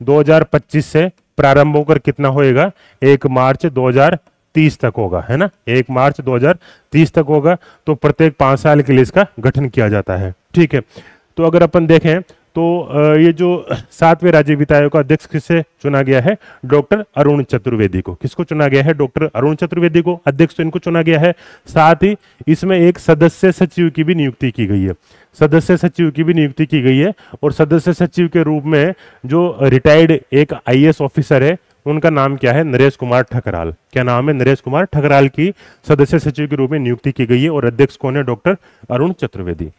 2025 से प्रारंभ होकर कितना होएगा? 1 मार्च 2030 तक होगा, है ना। 1 मार्च 2030 तक होगा। तो प्रत्येक 5 साल के लिए इसका गठन किया जाता है। ठीक है। तो अगर अपन देखें तो ये जो 7वें राज्य वित्त आयोग का अध्यक्ष किसे चुना गया है? डॉक्टर अरुण चतुर्वेदी को। किसको चुना गया है? डॉक्टर अरुण चतुर्वेदी को अध्यक्ष तो इनको चुना गया है। साथ ही इसमें एक सदस्य सचिव की भी नियुक्ति की गई है। सदस्य सचिव की भी नियुक्ति की गई है। और सदस्य सचिव के रूप में जो रिटायर्ड एक IAS ऑफिसर है उनका नाम क्या है? नरेश कुमार ठकराल। क्या नाम है? नरेश कुमार ठकराल की सदस्य सचिव के रूप में नियुक्ति की गई है और अध्यक्ष कौन है? Doctor Arun Chaturvedi.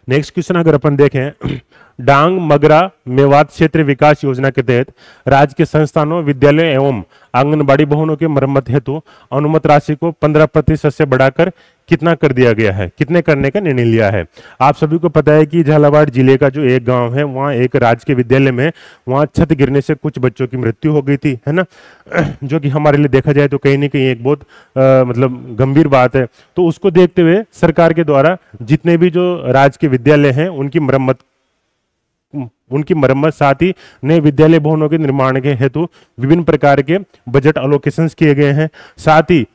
Next question अगर अपन देखें, डांग मगरा मेवात क्षेत्र विकास योजना के तहत राज्य के संस्थानों, विद्यालयों एवं आंगनबाड़ी भवनों के मरम्मत हेतु अनुमत राशि को 15% से बढ़ाकर कितना कर दिया गया है? कितने करने का निर्णय लिया है? आप सभी को पता है कि झालावाड़ जिले का जो एक गांव है, वहाँ एक राजकीय विद्यालय में वहाँ छत गिरने से कुछ बच्चों की मृत्यु हो गई थी, है ना, जो कि हमारे लिए देखा जाए तो कहीं ना कहीं एक बहुत मतलब गंभीर बात है। तो उसको देखते हुए सरकार के द्वारा जितने भी जो राजकीय विद्यालय हैं उनकी मरम्मत, साथ ही नए विद्यालय भवनों के निर्माण के हेतु विभिन्न प्रकार के बजट अलोकेशंस किए गए हैं। साथ ही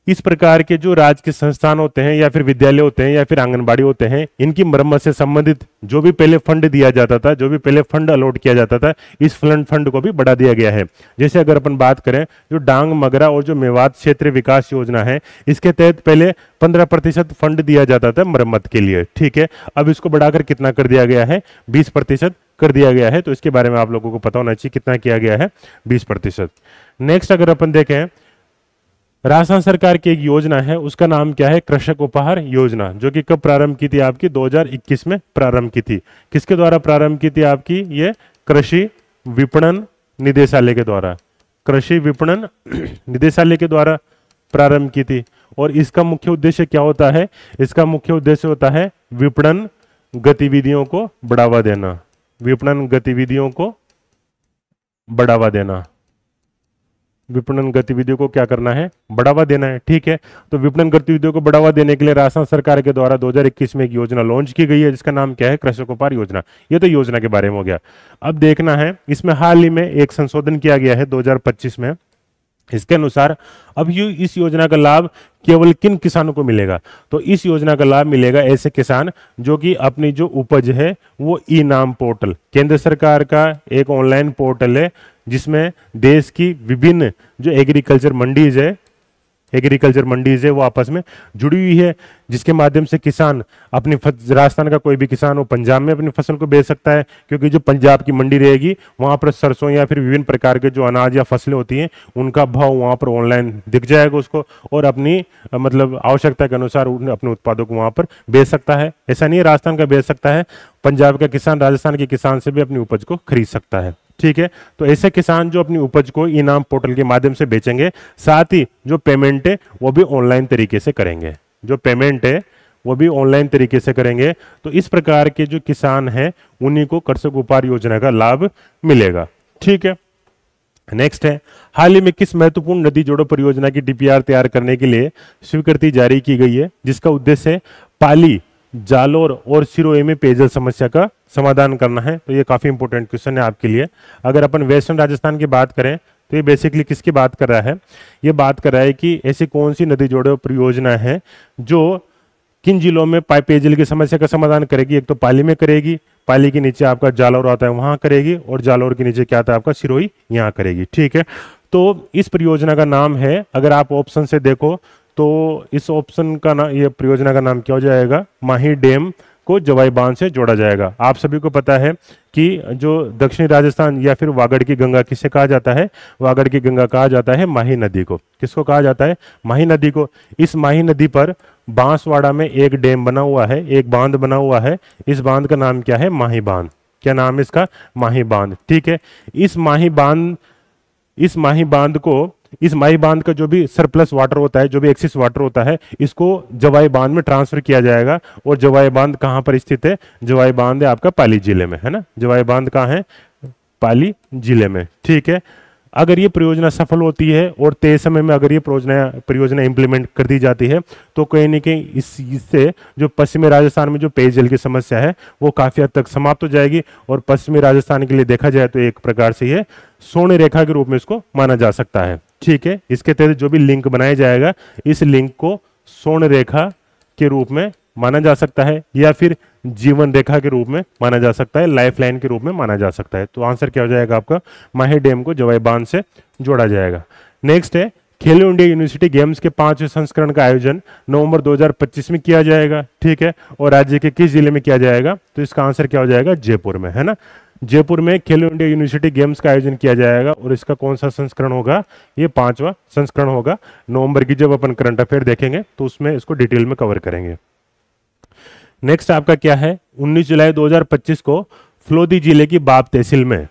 इस प्रकार के जो राज्य के संस्थान होते हैं या फिर विद्यालय होते हैं या फिर आंगनबाड़ी होते हैं, इनकी मरम्मत से संबंधित जो भी पहले फंड दिया जाता था, जो भी पहले फंड अलॉट किया जाता था, इस फंड को भी बढ़ा दिया गया है। जैसे अगर अपन बात करें, जो डांग मगरा और जो मेवात क्षेत्र विकास योजना है, इसके तहत पहले 15% फंड दिया जाता था मरम्मत के लिए, ठीक है। अब इसको बढ़ाकर कितना कर दिया गया है? 20% कर दिया गया है। तो इसके बारे में आप लोगों को पता होना चाहिए कितना किया गया है? 20%। नेक्स्ट अगर अपन देखें, राजस्थान सरकार की एक योजना है, उसका नाम क्या है? कृषक उपहार योजना, जो कि कब प्रारंभ की थी? आपकी 2021 में प्रारंभ की थी। किसके द्वारा प्रारंभ की थी? आपकी ये कृषि विपणन निदेशालय के द्वारा, कृषि विपणन निदेशालय के द्वारा प्रारंभ की थी। और इसका मुख्य उद्देश्य क्या होता है? इसका मुख्य उद्देश्य होता है विपणन गतिविधियों को बढ़ावा देना, विपणन गतिविधियों को बढ़ावा देना, विपणन गतिविधियों को क्या करना है? बढ़ावा देना है, ठीक है। तो विपणन गतिविधियों को बढ़ावा देने के लिए राजस्थान सरकार के द्वारा 2021 में एक योजना लॉन्च की गई है, जिसका नाम क्या है? कृषक उपहार योजना। ये तो योजना के बारे में हो गया। अब देखना है, इसमें हाल ही में एक संशोधन किया गया है 2025 में। इसके अनुसार अब इस योजना का लाभ केवल किन किसानों को मिलेगा? तो इस योजना का लाभ मिलेगा ऐसे किसान जो कि अपनी जो उपज है वो ई नाम पोर्टल, केंद्र सरकार का एक ऑनलाइन पोर्टल है, जिसमें देश की विभिन्न जो एग्रीकल्चर मंडीज है वो आपस में जुड़ी हुई है, जिसके माध्यम से किसान अपनी राजस्थान का कोई भी किसान वो पंजाब में अपनी फसल को बेच सकता है, क्योंकि जो पंजाब की मंडी रहेगी वहां पर सरसों या फिर विभिन्न प्रकार के जो अनाज या फसलें होती हैं उनका भाव वहां पर ऑनलाइन दिख जाएगा उसको, और अपनी मतलब आवश्यकता के अनुसार अपने उत्पादों को वहां पर बेच सकता है। ऐसा नहीं है राजस्थान का बेच सकता है, पंजाब का किसान राजस्थान के किसान से भी अपनी उपज को खरीद सकता है, ठीक है। तो ऐसे किसान जो अपनी उपज को इनाम पोर्टल के माध्यम से बेचेंगे, साथ ही जो पेमेंट है वो भी ऑनलाइन तरीके से करेंगे, जो पेमेंट है वो भी ऑनलाइन तरीके से करेंगे। तो इस प्रकार के जो किसान हैं उन्हीं को कृषक उपहार योजना का लाभ मिलेगा, ठीक है। नेक्स्ट है, हाल ही में किस महत्वपूर्ण नदी जोड़ो परियोजना की डीपीआर तैयार करने के लिए स्वीकृति जारी की गई है, जिसका उद्देश्य है पाली, जालोर और सिरोही में पेयजल समस्या का समाधान करना है। तो ये काफी इंपॉर्टेंट क्वेश्चन है आपके लिए। अगर अपन वेस्टर्न राजस्थान की बात करें तो ये बेसिकली किसकी बात कर रहा है? ये बात कर रहा है कि ऐसी कौन सी नदी जोड़ो परियोजना है जो किन जिलों में पेयजल की समस्या का समाधान करेगी। एक तो पाली में करेगी, पाली के नीचे आपका जालोर आता है वहां करेगी, और जालोर के नीचे क्या आता है आपका सिरोही यहाँ करेगी, ठीक है। तो इस परियोजना का नाम है, अगर आप ऑप्शन से देखो तो इस ऑप्शन का नाम, ये परियोजना का नाम क्या हो जाएगा? माही डैम को जवाई बांध से जोड़ा जाएगा। आप सभी को पता है कि जो दक्षिणी राजस्थान या फिर वागड़ की गंगा किसे कहा जाता है? वागड़ की गंगा कहा जाता है माही नदी को। किसको कहा जाता है? माही नदी को। इस माही नदी पर बांसवाड़ा में एक डैम बना हुआ है, एक बांध बना हुआ है। इस बांध का नाम क्या है? माही बांध। क्या नाम है इसका? माही बांध, ठीक है। इस माही बांध का जो भी सरप्लस वाटर होता है, जो भी एक्सिस वाटर होता है, इसको जवाई बांध में ट्रांसफर किया जाएगा। और जवाई बांध कहां पर स्थित है? जवाई बांध है आपका पाली जिले में, है ना। जवाई बांध कहां है? पाली जिले में, ठीक है। अगर ये परियोजना सफल होती है और तय समय में अगर ये परियोजना इंप्लीमेंट कर दी जाती है तो कहीं ना कहीं इससे जो पश्चिमी राजस्थान में जो पेयजल की समस्या है वो काफी हद तक समाप्त हो जाएगी। और पश्चिमी राजस्थान के लिए देखा जाए तो एक प्रकार से ये स्वर्ण रेखा के रूप में इसको माना जा सकता है, ठीक है। इसके तहत जो भी लिंक बनाया जाएगा, इस लिंक को स्वर्ण रेखा के रूप में माना जा सकता है, या फिर जीवन रेखा के रूप में माना जा सकता है, लाइफ लाइन के रूप में माना जा सकता है। तो आंसर क्या हो जाएगा आपका? माही डैम को जवाई बांध से जोड़ा जाएगा। नेक्स्ट है, खेलो इंडिया यूनिवर्सिटी गेम्स के 5वें संस्करण का आयोजन नवंबर 2025 में किया जाएगा, ठीक है। और राज्य के किस जिले में किया जाएगा? तो इसका आंसर क्या हो जाएगा? जयपुर में, है ना। जयपुर में खेलो इंडिया यूनिवर्सिटी गेम्स का आयोजन किया जाएगा और इसका कौन सा संस्करण होगा? ये 5वां संस्करण होगा। नवंबर की जब अपन करंट अफेयर देखेंगे तो उसमें इसको डिटेल में कवर करेंगे। नेक्स्ट आपका क्या है? 19 जुलाई 2025 को फलोदी जिले की बाप तहसील में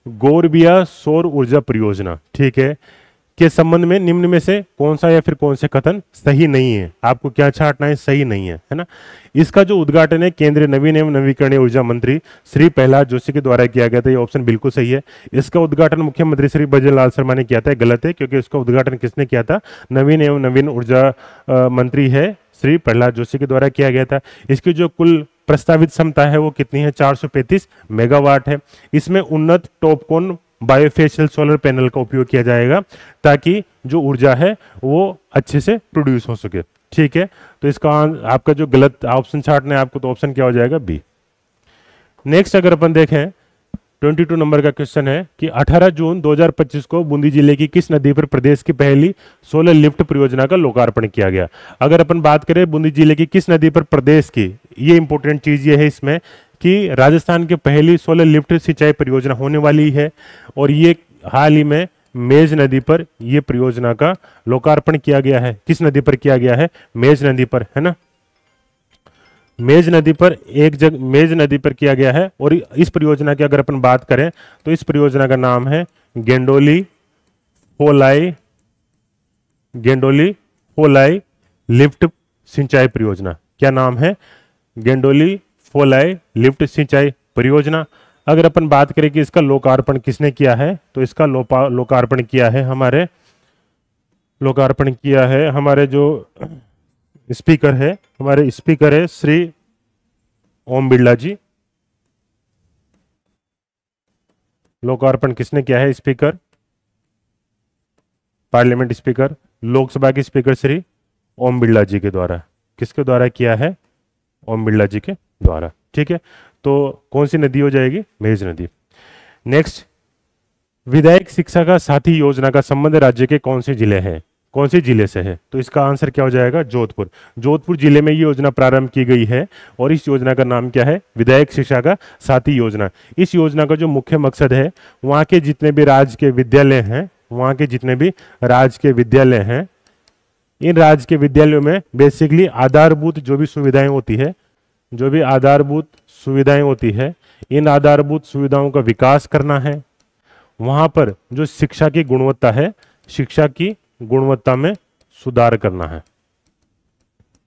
गोरबिया सौर ऊर्जा परियोजना, ठीक है, के संबंध में निम्न में से कौन सा या फिर कौन से कथन सही नहीं है? आपको क्या छांटना है? सही नहीं है ना। इसका जो उद्घाटन है केंद्रीय नवीन एवं नवीकरणीय ऊर्जा मंत्री श्री प्रहलाद जोशी के द्वारा किया गया था। ये ऑप्शन बिल्कुल सही है। इसका उद्घाटन मुख्यमंत्री श्री भजनलाल शर्मा ने किया था। गलत है, क्योंकि इसका उद्घाटन किसने किया था? नवीन एवं नवीन ऊर्जा मंत्री है श्री प्रहलाद जोशी के द्वारा किया गया था। इसकी जो कुल प्रस्तावित क्षमता है वो कितनी है? 435 मेगावाट है। इसमें उन्नत टॉपकॉन बायोफेशियल सोलर पैनल का उपयोग किया जाएगा ताकि जो ऊर्जा है वो अच्छे से प्रोड्यूस हो सके, ठीक है। तो इसका आपका जो गलत ऑप्शन छांटना है आपको, तो ऑप्शन क्या हो जाएगा? बी। नेक्स्ट अगर अपन देखें 22 नंबर का क्वेश्चन है कि 18 जून 2025 को बूंदी जिले की किस नदी पर प्रदेश की पहली सोलर लिफ्ट परियोजना का लोकार्पण किया गया? अगर अपन बात करें बूंदी जिले की किस नदी पर प्रदेश की, ये इंपॉर्टेंट चीज ये है इसमें कि राजस्थान की पहली सोलर लिफ्ट सिंचाई परियोजना होने वाली है और ये हाल ही में मेज नदी पर यह परियोजना का लोकार्पण किया गया है। किस नदी पर किया गया है? मेज नदी पर, है ना। मेज नदी पर मेज नदी पर किया गया है। और इस परियोजना की अगर अपन बात करें तो इस परियोजना का नाम है गेंडोली फोलाई लिफ्ट सिंचाई परियोजना। क्या नाम है? गेंडोली फोलाई लिफ्ट सिंचाई परियोजना। अगर अपन बात करें कि इसका लोकार्पण किसने किया है, तो इसका लोकार्पण किया है हमारे जो स्पीकर है, हमारे स्पीकर है श्री ओम बिरला जी। लोकार्पण किसने किया है? स्पीकर, पार्लियामेंट स्पीकर, लोकसभा के स्पीकर श्री ओम बिरला जी के द्वारा। किसके द्वारा किया है? ओम बिरला जी के द्वारा, ठीक है। तो कौन सी नदी हो जाएगी? मेज नदी। नेक्स्ट, विधायक शिक्षा का साथी योजना का संबंध राज्य के कौन से जिले है? कौन से जिले से है? तो इसका आंसर क्या हो जाएगा? जोधपुर। जोधपुर जिले में ये योजना प्रारंभ की गई है और इस योजना का नाम क्या है? विधायक शिक्षा का साथी योजना। इस योजना का जो मुख्य मकसद है, वहाँ के जितने भी राज्य के विद्यालय हैं, इन राज्य के विद्यालयों में बेसिकली आधारभूत जो भी सुविधाएं होती है, इन आधारभूत सुविधाओं का विकास करना है। वहां पर जो शिक्षा की गुणवत्ता है, शिक्षा की गुणवत्ता में सुधार करना है,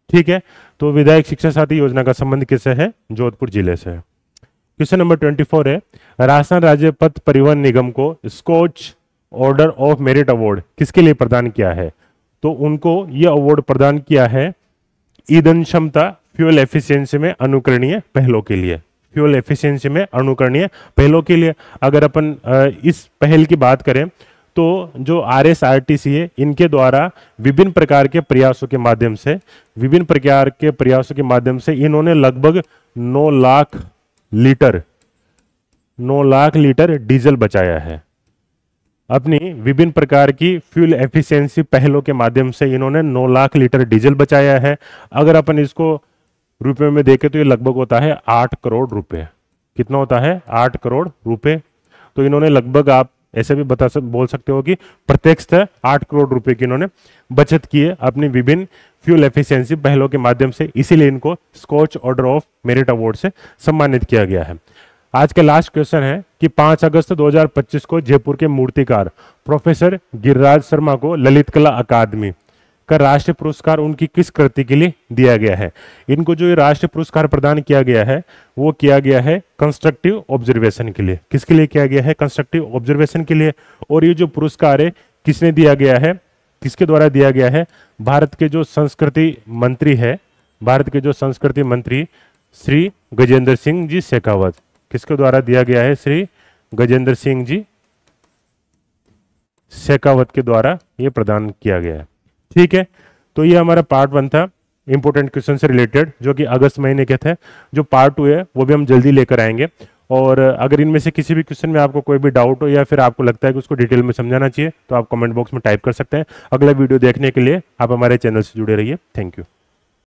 ठीक है। तो विधायक शिक्षा साथी योजना का संबंध किससे है? जोधपुर जिले से है। क्वेश्चन नंबर 24 है, राजस्थान राज्य पथ परिवहन निगम को Skoch order of merit award किसके लिए प्रदान किया है? तो उनको यह अवार्ड प्रदान किया है ईंधन क्षमता, फ्यूल एफिशिएंसी में अनुकरणीय पहलों के लिए। अगर अपन इस पहल की बात करें तो जो RSRTC है, इनके द्वारा विभिन्न प्रकार के प्रयासों के माध्यम से इन्होंने लगभग 9 लाख लीटर डीजल बचाया है। अपनी विभिन्न प्रकार की फ्यूल एफिशिएंसी पहलों के माध्यम से इन्होंने 9 लाख लीटर डीजल बचाया है। अगर अपन इसको रुपए में देखें तो ये लगभग होता है 8 करोड़ रुपए। कितना होता है? 8 करोड़ रुपए। तो इन्होंने लगभग, आप ऐसे भी बोल सकते हो कि प्रत्यक्ष 8 करोड़ रुपए की इन्होंने बचत की है अपनी विभिन्न फ्यूल एफिशिएंसी पहलों के माध्यम से। इसीलिए इनको Skoch order of merit award से सम्मानित किया गया है। आज का लास्ट क्वेश्चन है कि 5 अगस्त 2025 को जयपुर के मूर्तिकार प्रोफेसर गिरिराज शर्मा को ललित कला अकादमी का राष्ट्रीय पुरस्कार उनकी किस कृति के लिए दिया गया है? इनको जो ये राष्ट्रीय पुरस्कार प्रदान किया गया है वो किया गया है कंस्ट्रक्टिव ऑब्जर्वेशन के लिए। किसके लिए किया गया है? कंस्ट्रक्टिव ऑब्जर्वेशन के लिए। और ये जो पुरस्कार है किसने दिया गया है, किसके द्वारा दिया गया है? भारत के जो संस्कृति मंत्री श्री गजेंद्र सिंह जी शेखावत। किसके द्वारा दिया गया है? श्री गजेंद्र सिंह जी शेखावत के द्वारा ये प्रदान किया गया है, ठीक है। तो ये हमारा पार्ट 1 था इंपोर्टेंट क्वेश्चन से रिलेटेड, जो कि अगस्त महीने के थे। जो पार्ट 2 है वो भी हम जल्दी लेकर आएंगे। और अगर इनमें से किसी भी क्वेश्चन में आपको कोई भी डाउट हो या फिर आपको लगता है कि उसको डिटेल में समझाना चाहिए तो आप कमेंट बॉक्स में टाइप कर सकते हैं। अगला वीडियो देखने के लिए आप हमारे चैनल से जुड़े रहिए। Thank you.